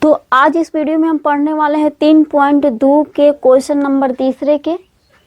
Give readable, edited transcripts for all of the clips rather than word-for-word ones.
तो आज इस वीडियो में हम पढ़ने वाले हैं 3.2 के क्वेश्चन नंबर तीसरे के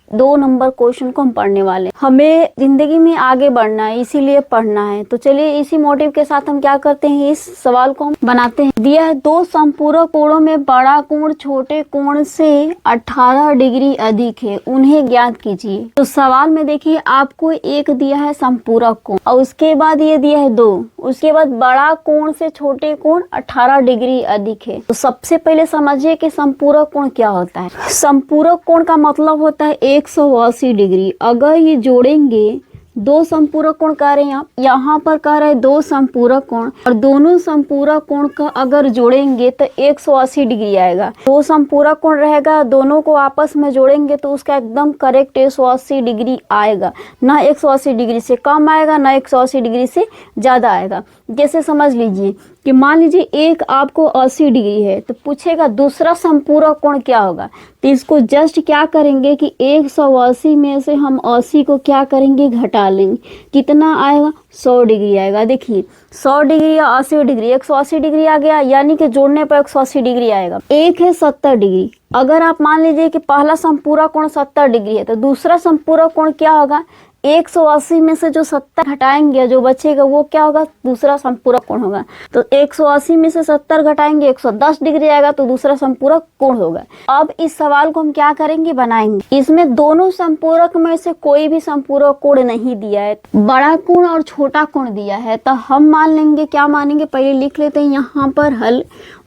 2 नंबर क्वेश्चन को हम पढ़ने वाले हैं। हमें जिंदगी में आगे बढ़ना है, इसीलिए पढ़ना है। तो चलिए इसी मोटिव के साथ हम क्या करते हैं, इस सवाल को हम बनाते हैं। दिया है 2 संपूरक कोणों में बड़ा कोण छोटे कोण से 18 डिग्री अधिक है, उन्हें ज्ञात कीजिए। तो सवाल में देखिए आपको एक दिया है संपूरक कोण और उसके बाद ये दिया है 2, उसके बाद बड़ा कोण से छोटे कोण 18 डिग्री अधिक है। तो सबसे पहले समझिए कि संपूरक कोण क्या होता है। संपूरक कोण का मतलब होता है 180 डिग्री। अगर ये जोड़ेंगे 2 संपूरक कोण कह रहे हैं आप, यहाँ पर कह रहे हैं 2 संपूरक कोण और दोनों संपूरक कोण का अगर जोड़ेंगे तो 180 डिग्री आएगा। 2 संपूरक कोण रहेगा, दोनों को आपस में जोड़ेंगे तो उसका एकदम करेक्ट 180 डिग्री आएगा। ना 180 डिग्री से कम आएगा, ना 180 डिग्री से ज्यादा आएगा। जैसे समझ लीजिए कि मान लीजिए एक आपको 80 डिग्री है, तो पूछेगा दूसरा संपूरक कोण क्या होगा। तो इसको जस्ट क्या करेंगे कि 180 में से हम 80 को क्या करेंगे, घटा लेंगे। कितना आएगा, 100 डिग्री आएगा। देखिए 100 डिग्री या 80 डिग्री, 180 डिग्री आ गया, यानी कि जोड़ने पर 180 डिग्री आएगा। एक है 70 डिग्री। अगर आप मान लीजिए कि पहला संपूरक कोण 70 डिग्री है, तो दूसरा संपूरक कोण क्या होगा, 180 में से जो 70 घटाएंगे, जो बचेगा वो क्या होगा, दूसरा संपूरक कोण होगा। तो 180 में से 70 घटाएंगे, 110 डिग्री आएगा, तो दूसरा संपूरक कोण होगा। अब इस सवाल को हम क्या करेंगे, बनाएंगे। इसमें दोनों संपूरक में से कोई भी संपूरक कोण नहीं दिया है, बड़ा कोण और छोटा कोण दिया है। तो हम मान लेंगे, क्या मानेंगे, पहले लिख लेते हैं यहाँ पर हल।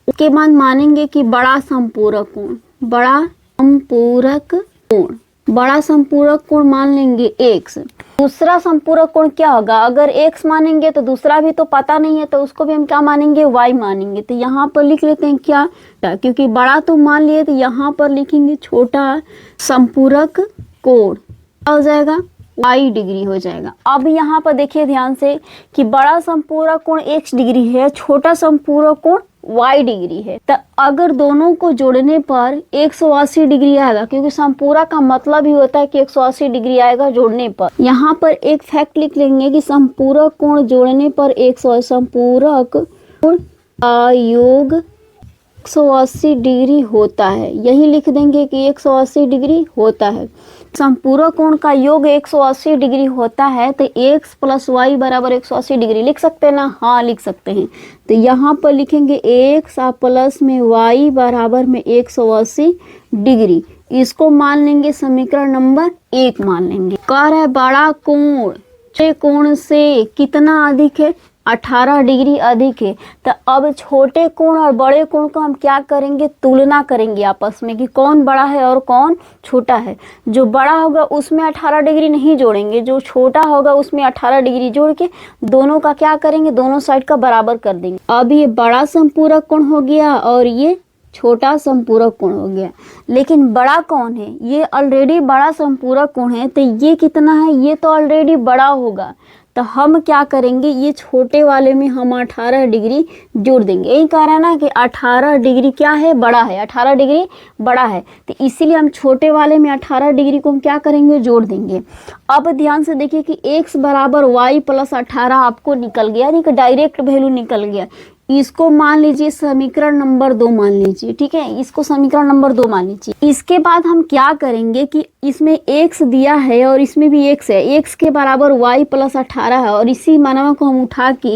उसके बाद मानेंगे कि बड़ा संपूरक कोण, बड़ा संपूरक कोण, बड़ा संपूरक कोण मान लेंगे x। दूसरा संपूरक कोण क्या होगा, अगर x मानेंगे तो दूसरा भी तो पता नहीं है, तो उसको भी हम क्या मानेंगे, y मानेंगे। तो यहाँ पर लिख लेते हैं क्या, क्योंकि बड़ा तो मान लिए, तो यहाँ पर लिखेंगे छोटा संपूरक कोण क्या हो जाएगा, y डिग्री हो जाएगा। अब यहाँ पर देखिए ध्यान से कि बड़ा संपूरक कोण x डिग्री है, छोटा संपूरक कोण y डिग्री है। तो अगर दोनों को जोड़ने पर 180 डिग्री आएगा, क्योंकि संपूरक का मतलब ही होता है कि 180 डिग्री आएगा जोड़ने पर। यहाँ पर एक फैक्ट लिख लेंगे कि संपूरक कोण जोड़ने पर 180, संपूरक कोण का योग 180 डिग्री होता है। यही लिख देंगे कि 180 डिग्री होता है। संपूरक कोण का योग 180 डिग्री होता है, तो x + y बराबर 180 डिग्री लिख सकते हैं ना, हाँ लिख सकते हैं। तो यहाँ पर लिखेंगे x प्लस में y बराबर में 180 डिग्री। इसको मान लेंगे समीकरण नंबर 1 मान लेंगे। कह रहा है बड़ा कोण छोटे कोण से कितना अधिक है, 18 डिग्री अधिक है। तो अब छोटे कोण और बड़े कोण को हम क्या करेंगे, तुलना करेंगे आपस में कि कौन बड़ा है और कौन छोटा है। जो बड़ा होगा उसमें 18 डिग्री नहीं जोड़ेंगे, जो छोटा होगा उसमें 18 डिग्री जोड़ के दोनों का क्या करेंगे, दोनों साइड का बराबर कर देंगे। अब ये बड़ा संपूरक कोण हो गया और ये छोटा संपूरक कोण हो गया। लेकिन बड़ा कौन है, ये ऑलरेडी बड़ा संपूरक कोण है, तो ये कितना है, ये तो ऑलरेडी बड़ा होगा। तो हम क्या करेंगे, ये छोटे वाले में हम 18 डिग्री जोड़ देंगे। यही कह रहा है ना कि 18 डिग्री क्या है, बड़ा है, 18 डिग्री बड़ा है। तो इसीलिए हम छोटे वाले में 18 डिग्री को हम क्या करेंगे, जोड़ देंगे। अब ध्यान से देखिए कि x बराबर y + 18 आपको निकल गया, यानी कि डायरेक्ट वैल्यू निकल गया। इसको मान लीजिए समीकरण नंबर 2 मान लीजिए, ठीक है, इसको समीकरण नंबर 2 मान लीजिए। इसके बाद हम क्या करेंगे कि इसमें x दिया है और इसमें भी x है, x के बराबर y + 18 है, और इसी मानवा को हम उठा के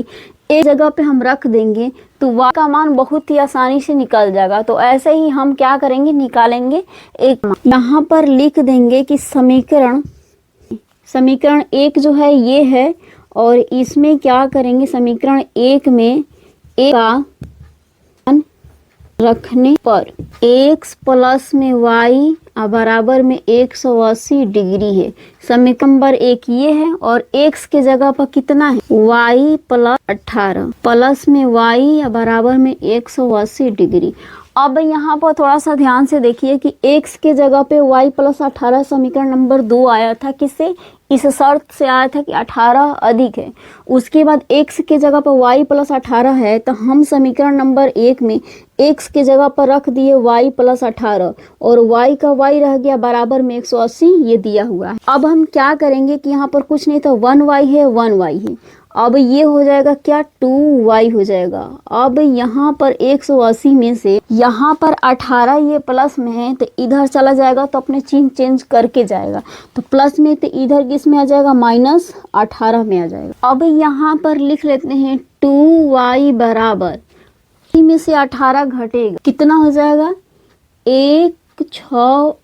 एक जगह पे हम रख देंगे, तो y का मान बहुत ही आसानी से निकल जाएगा। तो ऐसे ही हम क्या करेंगे, निकालेंगे एक मान। यहाँ पर लिख देंगे कि समीकरण 1 जो है ये है, और इसमें क्या करेंगे, समीकरण 1 में एक का मान रखने पर x प्लस में y बराबर में 180 डिग्री है। समीकरण नंबर 1 ये है, और x के जगह पर कितना है, y + 18 प्लस में y बराबर में 180 डिग्री। अब यहाँ पर थोड़ा सा ध्यान से देखिए कि x के जगह पे y + 18 समीकरण नंबर 2 आया था, किससे, इस शर्त से आया था कि 18 अधिक है। उसके बाद x के जगह पर y + 18 है, तो हम समीकरण नंबर 1 में x के जगह पर रख दिए y + 18 और y का y रह गया बराबर में 180, ये दिया हुआ है। अब हम क्या करेंगे कि यहाँ पर कुछ नहीं था, 1y है 1y है। अब ये हो जाएगा क्या, 2y हो जाएगा। अब यहाँ पर 180 में से यहाँ पर 18 ये प्लस में है तो इधर चला जाएगा तो अपने चिन्ह चेंज करके जाएगा, तो प्लस में तो इधर किस में आ जाएगा, -18 में आ जाएगा। अब यहाँ पर लिख लेते हैं 2y बराबर में से 18 घटेगा, कितना हो जाएगा, 162।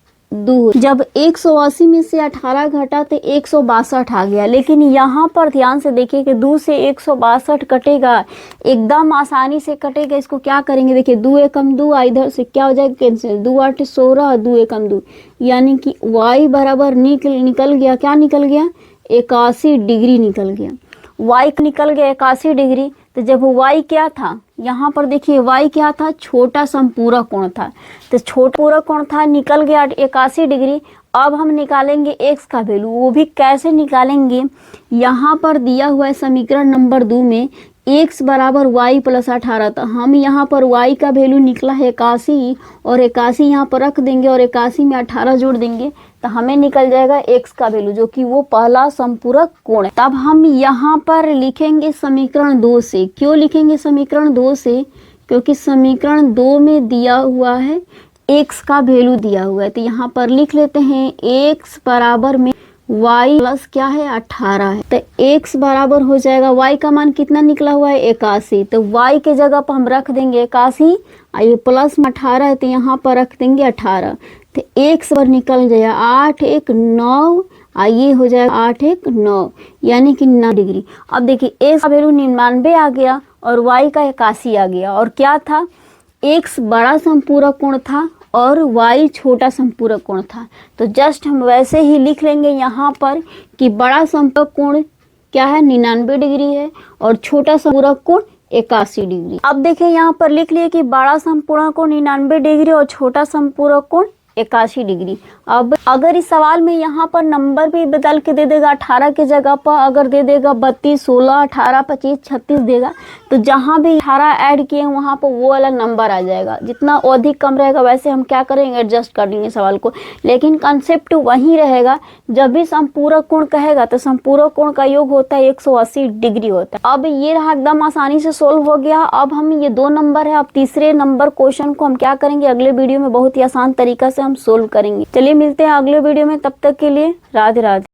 जब 180 में से 18 घटा तो 162 आ गया। लेकिन यहाँ पर ध्यान से देखिए कि 2 से 162 कटेगा, एकदम आसानी से कटेगा। इसको क्या करेंगे, देखिए 2 एकम 2, इधर से क्या हो जाएगा, कैंसिल, 2 8 16, 2 एकम 2, यानी कि y बराबर निकल गया, क्या निकल गया, 81 डिग्री निकल गया। y निकल गया 81 डिग्री। तो जब y क्या था, यहाँ पर देखिए y क्या था, छोटा समपूरक कोण था, तो छोटा पूरक कोण था, निकल गया 81 डिग्री। अब हम निकालेंगे x का वैल्यू, वो भी कैसे निकालेंगे, यहाँ पर दिया हुआ है समीकरण नंबर 2 में x बराबर y प्लस 18, तो हम यहाँ पर y का वैल्यू निकला है 81 और 81 यहाँ पर रख देंगे और 81 में 18 जोड़ देंगे तो हमें निकल जाएगा x का वैल्यू, जो कि वो पहला समपूरक कोण है। तब हम यहाँ पर लिखेंगे समीकरण 2 से। क्यों लिखेंगे समीकरण 2 से, क्योंकि समीकरण 2 में दिया हुआ है x का वैल्यू दिया हुआ है, तो यहाँ पर लिख लेते हैं x बराबर में y प्लस क्या है, 18 है, तो x बराबर हो जाएगा, y का मान कितना निकला हुआ है, 81, तो y के जगह पर हम रख देंगे 81, ये प्लस में 18 है तो यहाँ पर रख देंगे 18, तो x पर निकल गया 8 1 9, ये हो जाएगा 8 1 9, यानी कि 9 डिग्री। अब देखिए x का वैल्यू 99 आ गया और y का 81 आ गया, और क्या था, x बड़ा समपूरक कोण था और y छोटा समपूरक कोण था। तो जस्ट हम वैसे ही लिख लेंगे यहाँ पर कि बड़ा समपूरक कोण क्या है, 99 डिग्री है और छोटा समपूरक कोण 81 डिग्री। अब देखिए यहाँ पर लिख लिए कि बड़ा समपूरक कोण 99 डिग्री और छोटा समपूरक कोण 81 डिग्री। अब अगर इस सवाल में यहाँ पर नंबर भी बदल के दे देगा, 18 के जगह पर अगर दे देगा 32 16 18 25 36 देगा, तो जहाँ भी 18 ऐड किए वहाँ पर वो वाला नंबर आ जाएगा। जितना अधिक कम रहेगा वैसे हम क्या करेंगे, एडजस्ट कर लेंगे सवाल को, लेकिन कंसेप्ट वही रहेगा। जब भी समपूरक कोण कहेगा तो समपूरक कोण का योग होता है 180 डिग्री होता है। अब ये रहा, एकदम आसानी से सोल्व हो गया। अब हम ये 2 नंबर है, अब तीसरे नंबर क्वेश्चन को हम क्या करेंगे, अगले वीडियो में बहुत ही आसान तरीका से हम सोल्व करेंगे। चलिए मिलते हैं अगले वीडियो में, तब तक के लिए राधे राधे।